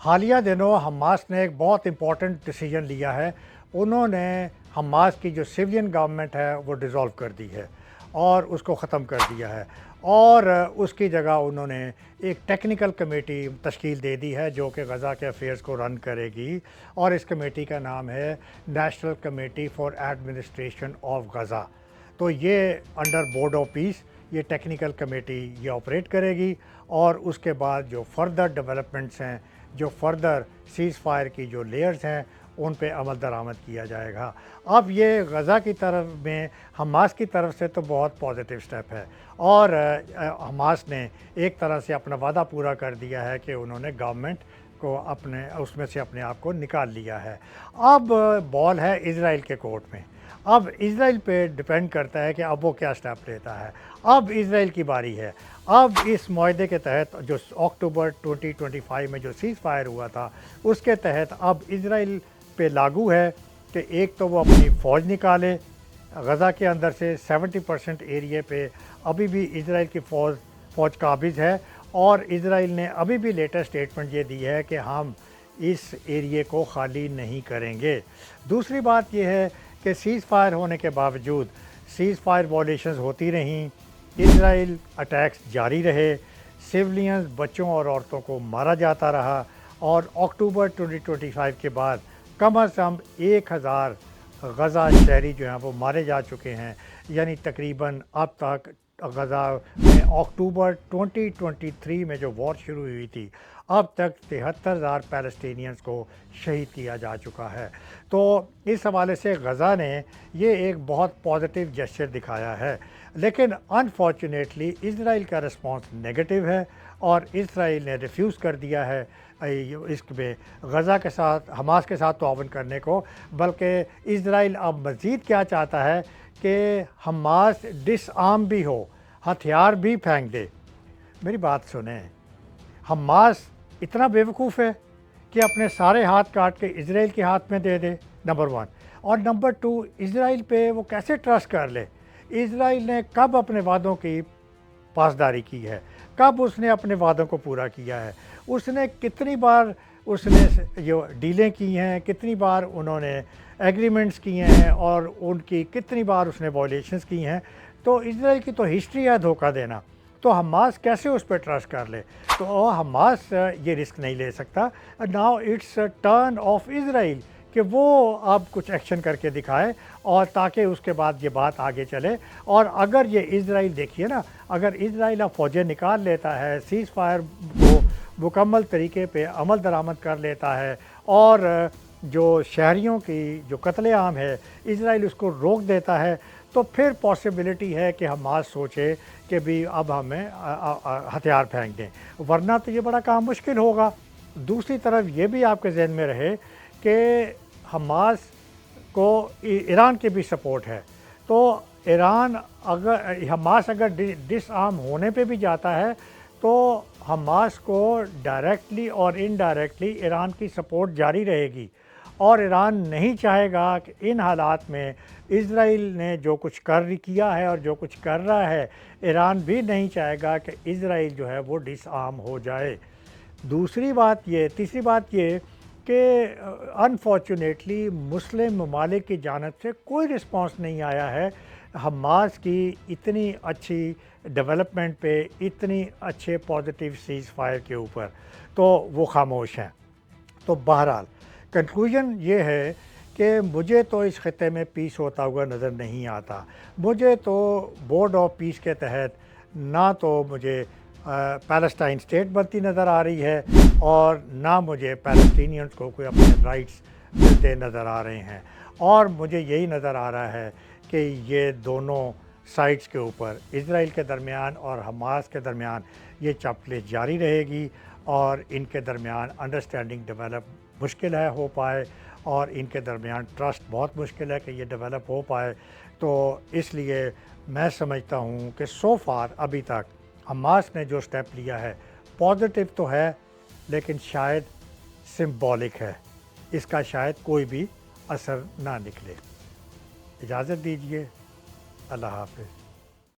حالیہ دنوں حماس نے ایک بہت امپورٹنٹ ڈیسیجن لیا ہے۔ انہوں نے حماس کی جو سویلین گورنمنٹ ہے وہ ڈیزالو کر دی ہے اور اس کو ختم کر دیا ہے، اور اس کی جگہ انہوں نے ایک ٹیکنیکل کمیٹی تشکیل دے دی ہے جو کہ غزہ کے افیئرز کو رن کرے گی، اور اس کمیٹی کا نام ہے national committee for administration of Gaza. تو یہ انڈر بورڈ آف پیس یہ ٹیکنیکل کمیٹی یہ آپریٹ کرے گی، اور اس کے بعد جو فردر ڈیولپمنٹس ہیں، جو فردر سیز فائر کی جو لیئرز ہیں، ان پہ عمل درآمد کیا جائے گا۔ اب یہ غزہ کی طرف میں حماس کی طرف سے تو بہت پازیٹیو سٹیپ ہے، اور حماس نے ایک طرح سے اپنا وعدہ پورا کر دیا ہے کہ انہوں نے گورنمنٹ کو اس میں سے اپنے آپ کو نکال لیا ہے۔ اب بال ہے اسرائیل کے کورٹ میں۔ اب اسرائیل پہ ڈپینڈ کرتا ہے کہ اب وہ کیا سٹیپ لیتا ہے۔ اب اسرائیل کی باری ہے۔ اب اس معاہدے کے تحت جو اکتوبر 2025 میں جو سیز فائر ہوا تھا، اس کے تحت اب اسرائیل پہ لاگو ہے کہ ایک تو وہ اپنی فوج نکالے غزہ کے اندر سے، 70% ایریے پہ ابھی بھی اسرائیل کی فوج قابض ہے، اور اسرائیل نے ابھی بھی لیٹسٹ اسٹیٹمنٹ یہ دی ہے کہ ہم اس ایریے کو خالی نہیں کریں گے۔ دوسری بات یہ ہے کہ سیز فائر ہونے کے باوجود سیز فائر وائلیشنز ہوتی رہیں، اسرائیل اٹیکس جاری رہے، سویلینز بچوں اور عورتوں کو مارا جاتا رہا، اور اکتوبر 2025 کے بعد کم از کم 1000 غزہ شہری جو ہیں وہ مارے جا چکے ہیں، یعنی تقریباً اب تک غزہ میں اکتوبر 2023 میں جو وار شروع ہوئی تھی، اب تک 73,000 پیلسٹینینز کو شہید کیا جا چکا ہے۔ تو اس حوالے سے غزہ نے یہ ایک بہت پازیٹیو جسچر دکھایا ہے، لیکن انفارچونیٹلی اسرائیل کا رسپانس نیگیٹو ہے، اور اسرائیل نے ریفیوز کر دیا ہے اس میں غزہ کے ساتھ حماس کے ساتھ تعاون کرنے کو، بلکہ اسرائیل اب مزید کیا چاہتا ہے کہ حماس ڈس آرم بھی ہو، ہتھیار بھی پھینک دے۔ میری بات سنیں، حماس اتنا بیوقوف ہے کہ اپنے سارے ہاتھ کاٹ کے اسرائیل کے ہاتھ میں دے دے، نمبر 1، اور نمبر 2 اسرائیل پہ وہ کیسے ٹرسٹ کر لے؟ اسرائیل نے کب اپنے وعدوں کی پاسداری کی ہے؟ کب اس نے اپنے وعدوں کو پورا کیا ہے؟ اس نے کتنی بار اس نے جو ڈیلیں کی ہیں، کتنی بار انہوں نے ایگریمنٹس کیے ہیں، اور ان کی کتنی بار اس نے وائلیشنز کی ہیں؟ تو اسرائیل کی تو ہسٹری ہے دھوکہ دینا، تو حماس کیسے اس پہ ٹرسٹ کر لے؟ تو حماس یہ رسک نہیں لے سکتا۔ Now it's turn of Israel کہ وہ اب کچھ ایکشن کر کے دکھائے، اور تاکہ اس کے بعد یہ بات آگے چلے۔ اور اگر یہ اسرائیل دیکھیے نا، اگر اسرائیل اب فوجیں نکال لیتا ہے، سیز فائر کو مکمل طریقے پہ عمل درآمد کر لیتا ہے، اور جو شہریوں کی جو قتل عام ہے اسرائیل اس کو روک دیتا ہے، تو پھر پاسبلٹی ہے کہ حماس سوچے کہ بھی اب ہمیں ہتھیار پھینک دیں، ورنہ تو یہ بڑا کام مشکل ہوگا۔ دوسری طرف یہ بھی آپ کے ذہن میں رہے کہ حماس کو ایران کی بھی سپورٹ ہے، تو حماس اگر ڈس آرم ہونے پہ بھی جاتا ہے تو حماس کو ڈائریکٹلی اور انڈائریکٹلی ایران کی سپورٹ جاری رہے گی، اور ایران نہیں چاہے گا کہ ان حالات میں اسرائیل نے جو کچھ کیا ہے اور جو کچھ کر رہا ہے، ایران بھی نہیں چاہے گا کہ اسرائیل جو ہے وہ ڈس آرم ہو جائے۔ تیسری بات یہ کہ انفارچونیٹلی مسلم ممالک کی جانب سے کوئی رسپانس نہیں آیا ہے حماس کی اتنی اچھی ڈیولپمنٹ پہ، اتنی اچھے پازیٹیو سیز فائر کے اوپر، تو وہ خاموش ہیں۔ تو بہرحال کنکلوژن یہ ہے کہ مجھے تو اس خطے میں پیس ہوتا ہوا نظر نہیں آتا۔ مجھے تو بورڈ آف پیس کے تحت نہ تو مجھے پیلسٹائن اسٹیٹ بنتی نظر آ رہی ہے، اور نہ مجھے پیلسٹینینز کو کوئی اپنے رائٹس ملتے نظر آ رہے ہیں، اور مجھے یہی نظر آ رہا ہے کہ یہ دونوں سائٹس کے اوپر اسرائیل کے درمیان اور حماس کے درمیان یہ چپلے جاری رہے گی، اور ان کے درمیان انڈرسٹینڈنگ ڈیولپ مشکل ہے ہو پائے، اور ان کے درمیان ٹرسٹ بہت مشکل ہے کہ یہ ڈیولپ ہو پائے۔ تو اس لیے میں سمجھتا ہوں کہ سو فار ابھی تک حماس نے جو سٹیپ لیا ہے پازیٹیو تو ہے، لیکن شاید سمبولک ہے، اس کا شاید کوئی بھی اثر نہ نکلے۔ اجازت دیجیے، اللہ حافظ۔